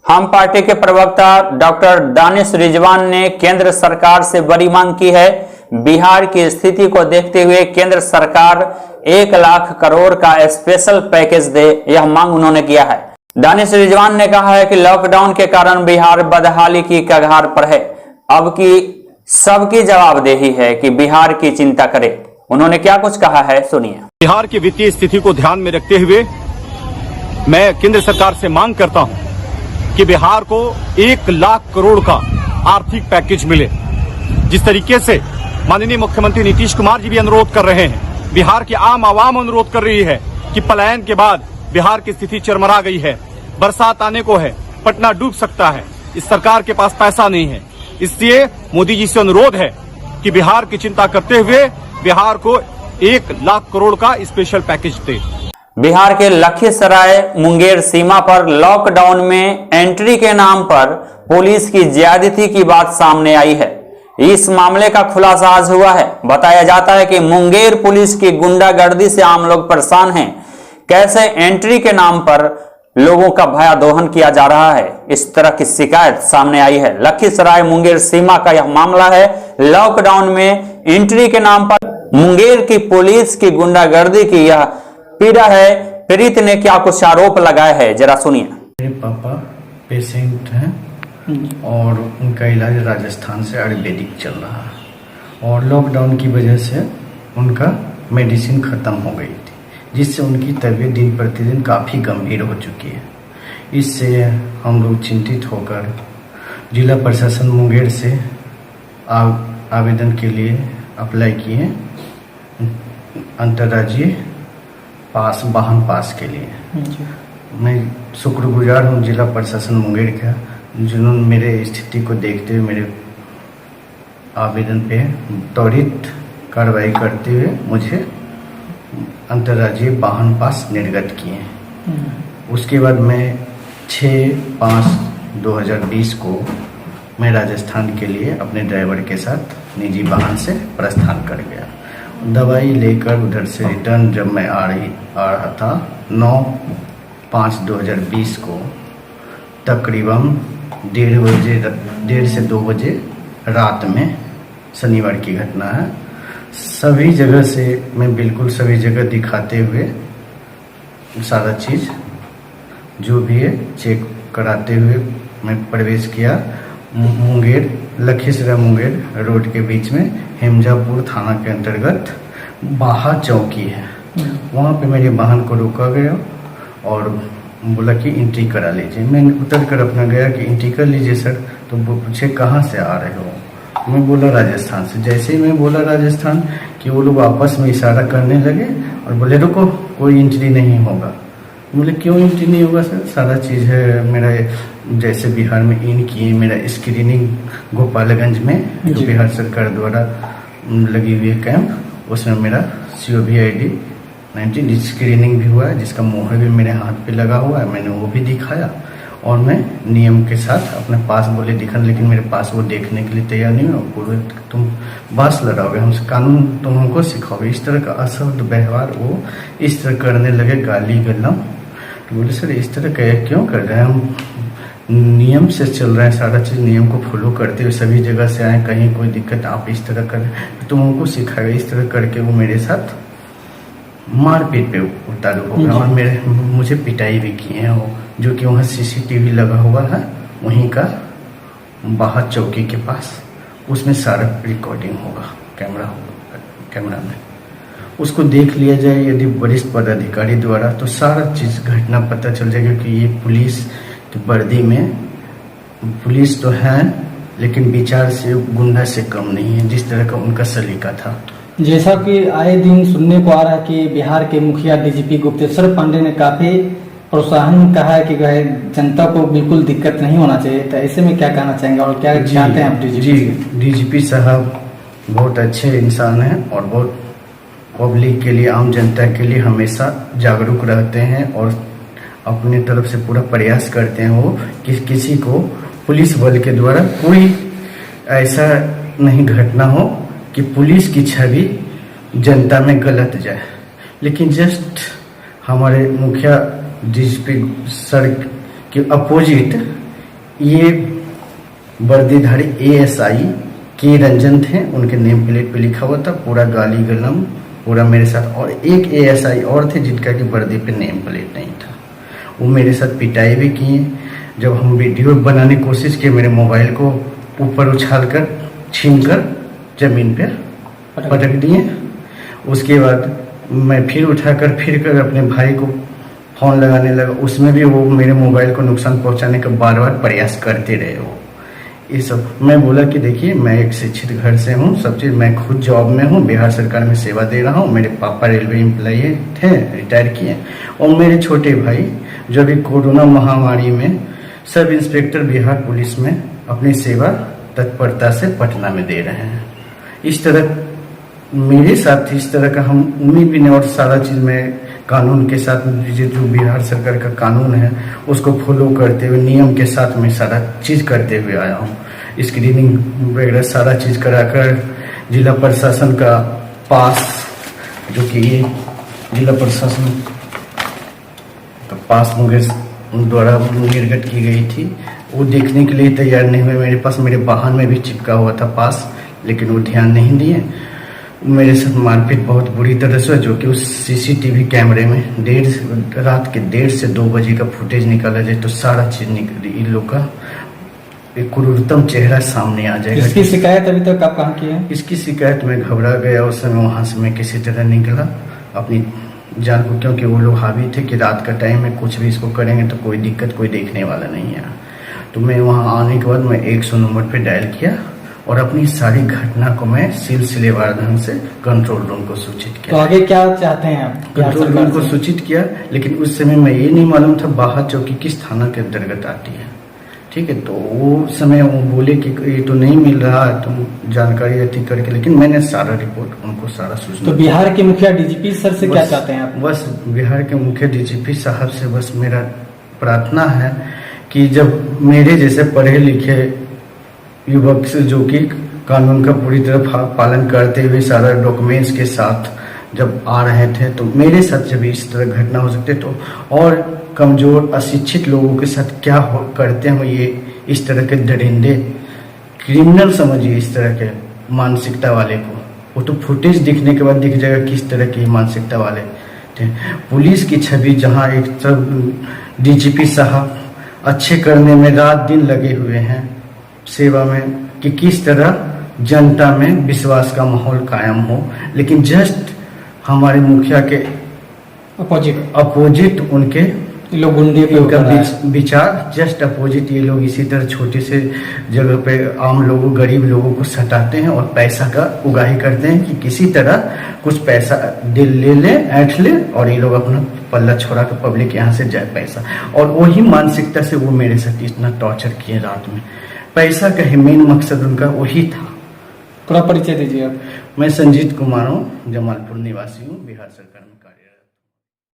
हम पार्टी के प्रवक्ता डॉक्टर दानिश रिजवान ने केंद्र सरकार से बड़ी मांग की है। बिहार की स्थिति को देखते हुए केंद्र सरकार 1 लाख करोड़ का स्पेशल पैकेज दे, यह मांग उन्होंने किया है। दानिश रिजवान ने कहा है कि लॉकडाउन के कारण बिहार बदहाली की कगार पर है। अब की सबकी जवाबदेही है कि बिहार की चिंता करे। उन्होंने क्या कुछ कहा है, सुनिए। बिहार की वित्तीय स्थिति को ध्यान में रखते हुए मैं केंद्र सरकार से मांग करता हूं कि बिहार को 1 लाख करोड़ का आर्थिक पैकेज मिले। जिस तरीके से माननीय मुख्यमंत्री नीतीश कुमार जी भी अनुरोध कर रहे हैं, बिहार की आम आवाम अनुरोध कर रही है कि पलायन के बाद बिहार की स्थिति चरमरा गई है, बरसात आने को है, पटना डूब सकता है, इस सरकार के पास पैसा नहीं है। इसलिए मोदी जी से अनुरोध है कि बिहार की चिंता करते हुए बिहार को 1 लाख करोड़ का स्पेशल पैकेज दे। बिहार के लखीसराय मुंगेर सीमा पर लॉकडाउन में एंट्री के नाम पर पुलिस की ज्यादती की बात सामने आई है। इस मामले का खुलासा आज हुआ है। बताया जाता है कि मुंगेर पुलिस की गुंडागर्दी से आम लोग परेशान हैं। कैसे एंट्री के नाम पर लोगों का भयादोहन किया जा रहा है, इस तरह की शिकायत सामने आई है। लखीसराय मुंगेर सीमा का यह मामला है। लॉकडाउन में एंट्री के नाम पर मुंगेर की पुलिस की गुंडागर्दी की यह पीड़ा है। पीड़ित ने क्या कुछ आरोप लगाए हैं, जरा सुनिए। मेरे पापा पेशेंट हैं और उनका इलाज राजस्थान से आयुर्वेदिक चल रहा है और लॉकडाउन की वजह से उनका मेडिसिन ख़त्म हो गई थी, जिससे उनकी तबीयत दिन प्रतिदिन काफ़ी गंभीर हो चुकी है। इससे हम लोग चिंतित होकर जिला प्रशासन मुंगेर से आवेदन के लिए अप्लाई किए अंतर्राज्यीय वाहन पास के लिए। मैं शुक्रगुजार हूँ जिला प्रशासन मुंगेर का, जिन्होंने मेरे स्थिति को देखते हुए मेरे आवेदन पे त्वरित कार्रवाई करते हुए मुझे अंतर्राज्यीय वाहन पास निर्गत किए। उसके बाद मैं 6/5/2020 को मैं राजस्थान के लिए अपने ड्राइवर के साथ निजी वाहन से प्रस्थान कर गया। दवाई लेकर उधर से रिटर्न जब मैं आ रहा था 9/5/2020 को तकरीबन 1:30 से 2 बजे रात में, शनिवार की घटना है। सभी जगह से मैं बिल्कुल सभी जगह दिखाते हुए सारा चीज़ जो भी है चेक कराते हुए मैं प्रवेश किया। मुंगेर लखीसराय मुंगेर रोड के बीच में हेमजापुर थाना के अंतर्गत बाहा चौकी है, वहाँ पे मेरे वाहन को रोका गया और बोला कि एंट्री करा लीजिए। मैंने उतर कर अपना गया कि एंट्री कर लीजिए सर। तो वो पूछे कहाँ से आ रहे हो। मैं बोला राजस्थान से। जैसे ही मैं बोला राजस्थान कि वो लोग आपस में इशारा करने लगे और बोले रुको, कोई एंट्री नहीं होगा। बोले क्यों एंट्री नहीं होगा सर, सारा चीज़ है मेरा, जैसे बिहार में इन किए मेरा स्क्रीनिंग गोपालगंज में जो बिहार सरकार द्वारा लगी हुई है कैंप, उसमें मेरा COV ID 19 स्क्रीनिंग भी हुआ है, जिसका मोहर भी मेरे हाथ पे लगा हुआ है। मैंने वो भी दिखाया और मैं नियम के साथ अपने पास बोले दिखाने, लेकिन मेरे पास वो देखने के लिए तैयार नहीं हो। पूरे तुम बास लड़ाओगे, हमसे कानून तुम हमको सिखाओगे। इस तरह का अशुद्ध व्यवहार वो इस तरह करने लगे, गाली गलम। तो बोले सर इस तरह क्यों कर रहे हैं, हम नियम से चल रहे हैं, सारा चीज़ नियम को फॉलो करते हुए सभी जगह से आए, कहीं कोई दिक्कत आप इस तरह कर तुम हमको सिखाएगा। इस तरह करके वो मेरे साथ मारपीट पे उतारू हो गया और मुझे पिटाई भी किए हैं वो, जो कि वहाँ CCTV लगा हुआ है वहीं का बाहर चौकी के पास, उसमें सारा रिकॉर्डिंग होगा कैमरा में, उसको देख लिया जाए यदि वरिष्ठ पदाधिकारी द्वारा, तो सारा चीज़ घटना पता चल जाएगा कि ये पुलिस की वर्दी में पुलिस तो है लेकिन विचार से गुंडा से कम नहीं है, जिस तरह का उनका सलीका था। जैसा कि आए दिन सुनने को आ रहा है कि बिहार के मुखिया DGP गुप्तेश्वर पांडे ने काफी प्रोत्साहन कहा है कि जनता को बिल्कुल दिक्कत नहीं होना चाहिए, तो ऐसे में क्या कहना चाहेंगे और क्या चाहते हैं आप DGP साहब बहुत अच्छे इंसान हैं और बहुत पब्लिक के लिए, आम जनता के लिए हमेशा जागरूक रहते हैं और अपनी तरफ से पूरा प्रयास करते हैं वो कि किसी को पुलिस बल के द्वारा कोई ऐसा नहीं घटना हो कि पुलिस की छवि जनता में गलत जाए। लेकिन जस्ट हमारे मुखिया DGP सर के अपोजिट ये वर्दीधारी ASI के रंजन थे, उनके नेम प्लेट पे लिखा हुआ था पूरा गाली गलम पूरा मेरे साथ। और एक ASI और थे जिनका कि वर्दी पे नेम प्लेट नहीं था, वो मेरे साथ पिटाई भी किए। जब हम वीडियो बनाने की कोशिश किए, मेरे मोबाइल को ऊपर उछाल कर छीन कर जमीन पर पटक दिए। उसके बाद मैं फिर उठाकर फिर कर अपने भाई को फोन लगाने लगा, उसमें भी वो मेरे मोबाइल को नुकसान पहुंचाने का बार बार प्रयास करते रहे। वो ये सब मैं बोला कि देखिए मैं एक शिक्षित घर से हूँ, सब चीज़ मैं खुद जॉब में हूँ, बिहार सरकार में सेवा दे रहा हूँ। मेरे पापा रेलवे एम्प्लॉय थे, रिटायर किए। और मेरे छोटे भाई जो अभी कोरोना महामारी में सब इंस्पेक्टर बिहार पुलिस में अपनी सेवा तत्परता से पटना में दे रहे हैं। इस तरह मेरे साथ इस तरह का हम उम्मीद भी नहीं, और सारा चीज़ मैं कानून के साथ जो बिहार सरकार का कानून है उसको फॉलो करते हुए नियम के साथ मैं सारा चीज़ करते हुए आया हूँ। स्क्रीनिंग वगैरह सारा चीज़ कराकर जिला प्रशासन का पास, जो कि ये जिला प्रशासन का पास मुझे द्वारा निर्गत की गई थी, वो देखने के लिए तैयार नहीं हुए। मेरे पास मेरे वाहन में भी चिपका हुआ था पास, लेकिन वो ध्यान नहीं दिए। मेरे साथ मारपीट बहुत बुरी तरह से, जो कि उस CCTV कैमरे में रात के 1:30 से 2 बजे का फुटेज निकाला जाए तो सारा चीज इन लोग का एक क्रूरतम चेहरा सामने आ जाएगा। इसकी शिकायत अभी तक आप कहाँ की है? इसकी शिकायत मैं घबरा गया उस समय, वहां से मैं किसी तरह निकला अपनी जान को, क्योंकि वो लोग हावी थे कि रात का टाइम में कुछ भी इसको करेंगे तो कोई दिक्कत कोई देखने वाला नहीं है। तो मैं वहां आने के बाद मैं 100 नंबर पे डायल किया और अपनी सारी घटना को मैं सिलसिलेवार ढंग से कंट्रोल रूम को सूचित किया। तो आगे क्या चाहते हैं आप? कंट्रोल रूम को सूचित किया, लेकिन उस समय मैं ये नहीं मालूम था बाहर चौकी किस थाना के अंतर्गत आती है। ठीक है, तो वो समय वो बोले कि ये तो नहीं मिल रहा है, तुम जानकारी अति करके, लेकिन मैंने सारा रिपोर्ट उनको सारा सूचना। तो बिहार के मुखिया DGP सर से क्या चाहते हैं आप? बस बिहार के मुखिया DGP साहब से बस मेरा प्रार्थना है कि जब मेरे जैसे पढ़े लिखे युवक से, जो कि कानून का पूरी तरह पालन करते हुए सारा डॉक्यूमेंट्स के साथ जब आ रहे थे, तो मेरे साथ जब इस तरह घटना हो सकती है, तो और कमजोर अशिक्षित लोगों के साथ क्या करते हैं ये इस तरह के दरिंदे क्रिमिनल समझिए, इस तरह के मानसिकता वाले को। वो तो फुटेज दिखने के बाद दिख जाएगा किस तरह की मानसिकता वाले थे। पुलिस की छवि जहाँ एक तरफ DGP साहब अच्छे करने में रात दिन लगे हुए हैं सेवा में, कि किस तरह जनता में विश्वास का माहौल कायम हो, लेकिन जस्ट हमारे मुखिया के अपोजिट उनके लोग गुंडे पे उनका विचार जस्ट अपोजिट। ये लोग इसी तरह छोटे से जगह पे आम लोगों गरीब लोगों को सताते हैं और पैसा का उगाही करते हैं कि किसी तरह कुछ पैसा ले ले ऐंठ ले, और ये लोग अपना पल्ला छोड़ा के पब्लिक यहाँ से जाए पैसा। और वही मानसिकता से वो मेरे साथ इतना टॉर्चर किए रात में। पैसा का ही मेन मकसद उनका वही था। थोड़ा परिचय दीजिए आप। मैं संजीत कुमार हूँ, जमालपुर निवासी हूँ, बिहार सरकार में।